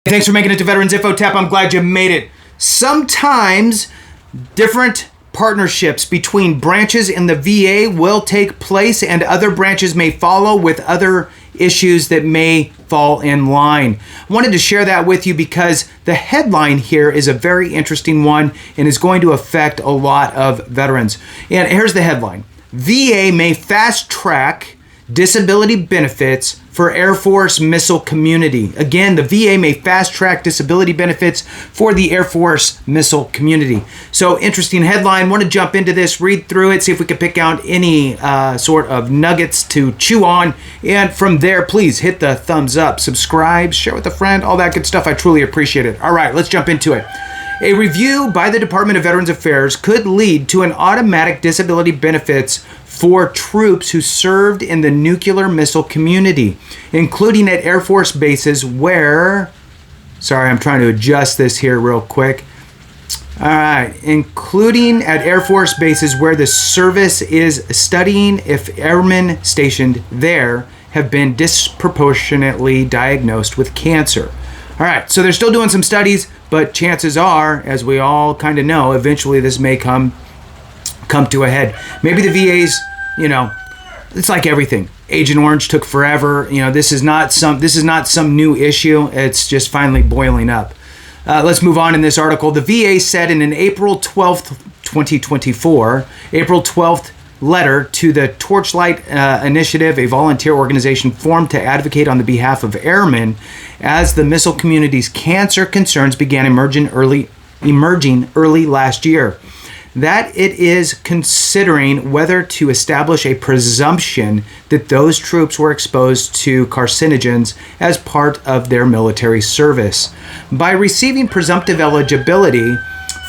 Thanks for making it to Veterans Info Tap. I'm glad you made it. Sometimes different partnerships between branches in the VA will take place and other branches may follow with other issues that may fall in line. I wanted to share that with you because the headline here is a very interesting one and is going to affect a lot of veterans. And here's the headline. VA may fast track disability benefits for Air Force missile community. Again, the VA may fast track disability benefits for the Air Force missile community. So interesting headline. Want to jump into this, read through it, see if we can pick out any sort of nuggets to chew on. And from there, please hit the thumbs up, subscribe, share with a friend, all that good stuff. I truly appreciate it. All right, let's jump into it. A review by the Department of Veterans Affairs could lead to an automatic disability benefits for troops who served in the nuclear missile community, including at Air Force bases where, sorry, I'm trying to adjust this here real quick. All right, including at Air Force bases where the service is studying if airmen stationed there have been disproportionately diagnosed with cancer. All right, so they're still doing some studies, but chances are, as we all kind of know, eventually this may come to a head. Maybe the VA's, it's like everything. Agent Orange took forever. This is not some new issue. It's just finally boiling up. Let's move on in this article. The VA said in an April 12th, 2024, April 12th letter to the Torchlight Initiative, a volunteer organization formed to advocate on the behalf of airmen as the missile community's cancer concerns began emerging early last year, that it is considering whether to establish a presumption that those troops were exposed to carcinogens as part of their military service. By receiving presumptive eligibility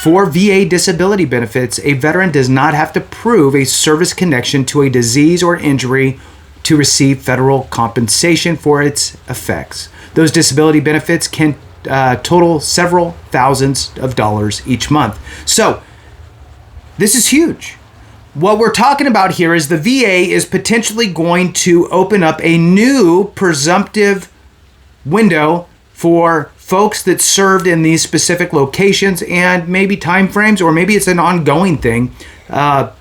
for VA disability benefits, a veteran does not have to prove a service connection to a disease or injury to receive federal compensation for its effects. Those disability benefits can total several thousands of dollars each month. So, this is huge. What we're talking about here is the VA is potentially going to open up a new presumptive window for folks that served in these specific locations and maybe timeframes, or maybe it's an ongoing thing. I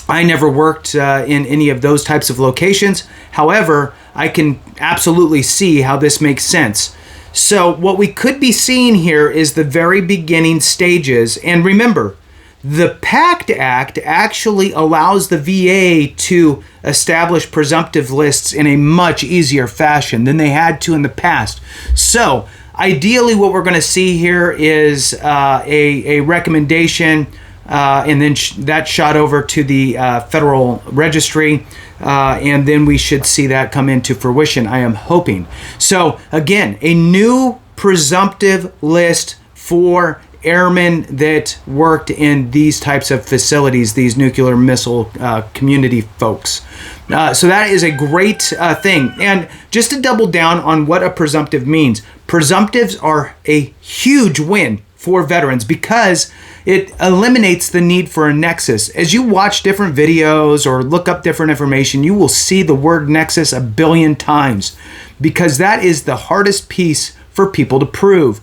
never worked in any of those types of locations. However, I can absolutely see how this makes sense. So what we could be seeing here is the very beginning stages. And remember, the PACT Act actually allows the VA to establish presumptive lists in a much easier fashion than they had to in the past. So ideally what we're going to see here is a recommendation and then that shot over to the Federal Registry, and then we should see that come into fruition, I am hoping. So again, a new presumptive list for airmen that worked in these types of facilities, these nuclear missile community folks. So that is a great thing. And just to double down on what a presumptive means, presumptives are a huge win for veterans because it eliminates the need for a nexus. As you watch different videos or look up different information, you will see the word nexus a billion times because that is the hardest piece for people to prove.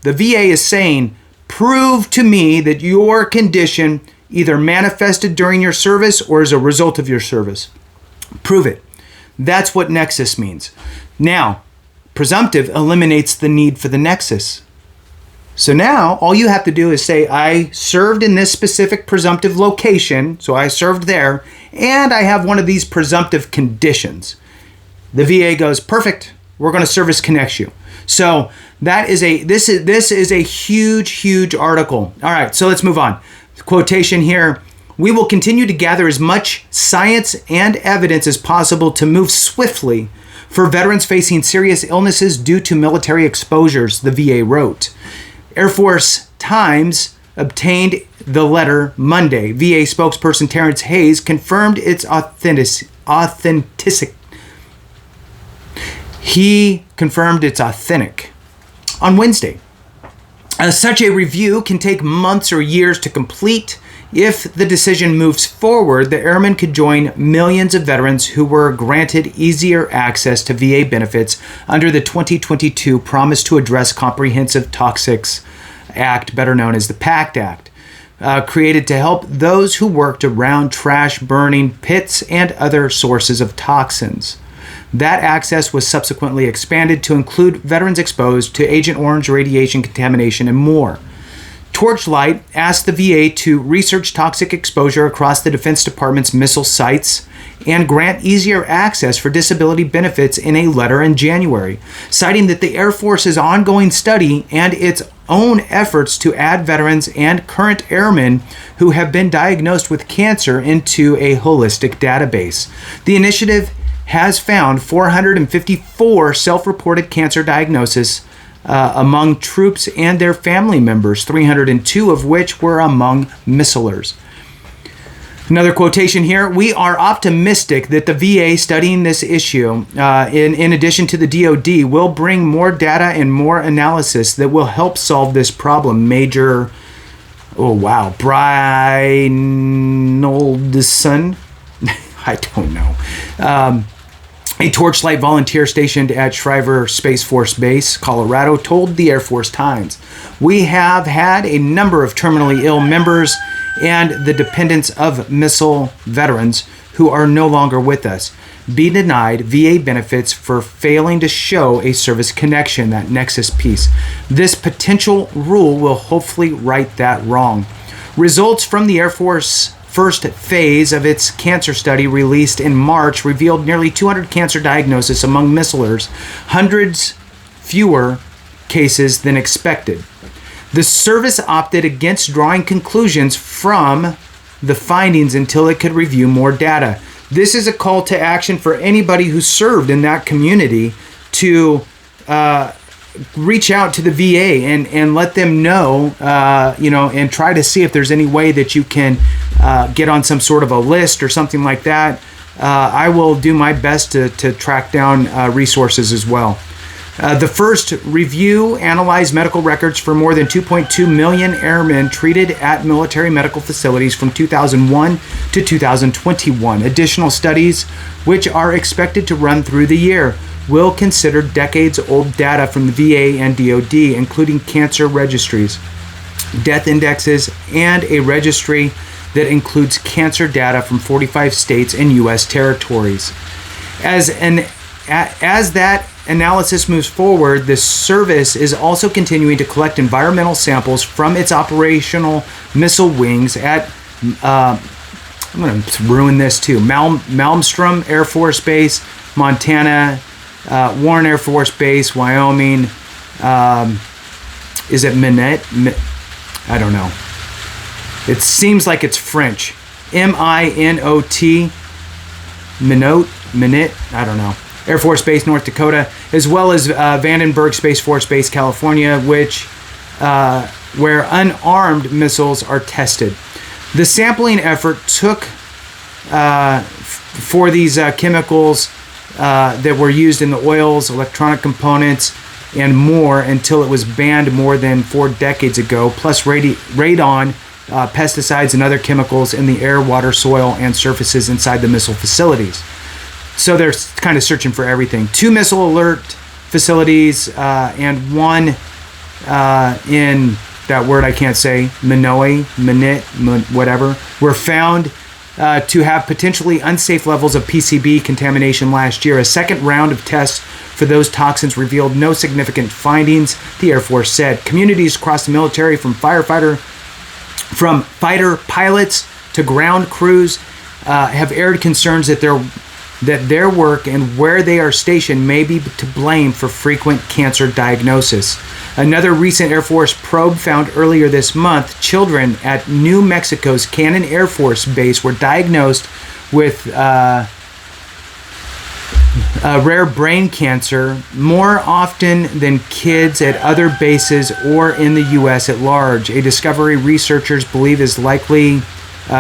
The VA is saying, prove to me that your condition either manifested during your service or as a result of your service. Prove it. That's what nexus means. Now, presumptive eliminates the need for the nexus. So now all you have to do is say, I served in this specific presumptive location, so I served there, and I have one of these presumptive conditions. The VA goes, perfect, we're going to service connect you. So this is a huge article. All right, so let's move on. Quotation here. We will continue to gather as much science and evidence as possible to move swiftly for veterans facing serious illnesses due to military exposures, the VA wrote. Air Force Times obtained the letter Monday. VA spokesperson Terrence Hayes confirmed its authenticity. He confirmed it's authentic on Wednesday. Such a review can take months or years to complete If the decision moves forward, the airmen could join millions of veterans who were granted easier access to VA benefits under the 2022 Promise to Address Comprehensive Toxics Act, better known as the PACT Act, created to help those who worked around trash burning pits and other sources of toxins. That access was subsequently expanded to include veterans exposed to Agent Orange radiation contamination and more. Torchlight asked the VA to research toxic exposure across the Defense Department's missile sites and grant easier access for disability benefits in a letter in January, citing that the Air Force's ongoing study and its own efforts to add veterans and current airmen who have been diagnosed with cancer into a holistic database. The initiative has found 454 self-reported cancer diagnoses among troops and their family members, 302 of which were among missilers. Another quotation here: "We are optimistic that the VA studying this issue, in addition to the DOD, will bring more data and more analysis that will help solve this problem." Major, Brynoldsson, I don't know. A Torchlight volunteer stationed at Shriver Space Force Base, Colorado, told the Air Force Times, "We have had a number of terminally ill members and the dependents of missile veterans who are no longer with us be denied VA benefits for failing to show a service connection," that nexus piece. "This potential rule will hopefully right that wrong." Results from the Air Force first phase of its cancer study released in March revealed nearly 200 cancer diagnoses among missilers, hundreds fewer cases than expected. The service opted against drawing conclusions from the findings until it could review more data. This is a call to action for anybody who served in that community to reach out to the VA and let them know, and try to see if there's any way that you can get on some sort of a list or something like that. I will do my best to track down resources as well. The first review analyzed medical records for more than 2.2 million airmen treated at military medical facilities from 2001 to 2021. Additional studies, which are expected to run through the year, will consider decades-old data from the VA and DOD, including cancer registries, death indexes, and a registry that includes cancer data from 45 states and U.S. territories. As that analysis moves forward, the service is also continuing to collect environmental samples from its operational missile wings at, I'm going to ruin this too, Malmstrom Air Force Base, Montana, Warren Air Force Base, Wyoming, is it Minot? I don't know. It seems like it's French. M-I-N-O-T, Minot, I don't know. Air Force Base, North Dakota, as well as Vandenberg Space Force Base, California, where unarmed missiles are tested. The sampling effort took for these chemicals that were used in the oils, electronic components, and more until it was banned more than 4 decades ago, plus radon, pesticides, and other chemicals in the air, water, soil, and surfaces inside the missile facilities. So they're kind of searching for everything. 2 missile alert facilities and 1 in that word I can't say, whatever, were found to have potentially unsafe levels of PCB contamination last year. A second round of tests for those toxins revealed no significant findings, the Air Force said. Communities across the military, from fighter pilots to ground crews, have aired concerns that their work and where they are stationed may be to blame for frequent cancer diagnosis. Another recent Air Force probe found earlier this month children at New Mexico's Cannon Air Force Base were diagnosed with rare brain cancer more often than kids at other bases or in the U.S. at large. A discovery researchers believe is likely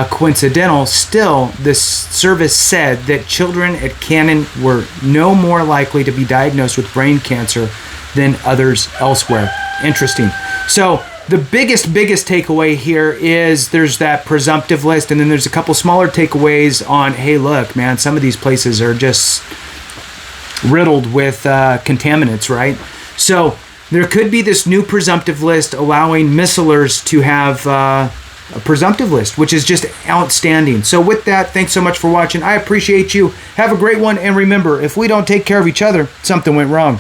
coincidental. Still, this service said that children at Cannon were no more likely to be diagnosed with brain cancer than others elsewhere. Interesting. So the biggest takeaway here is there's that presumptive list, and then there's a couple smaller takeaways on, hey, look, man, some of these places are just riddled with contaminants, right? So there could be this new presumptive list allowing missalers to have a presumptive list, which is just outstanding. So with that, thanks so much for watching. I appreciate you. Have a great one. And remember, if we don't take care of each other, something went wrong.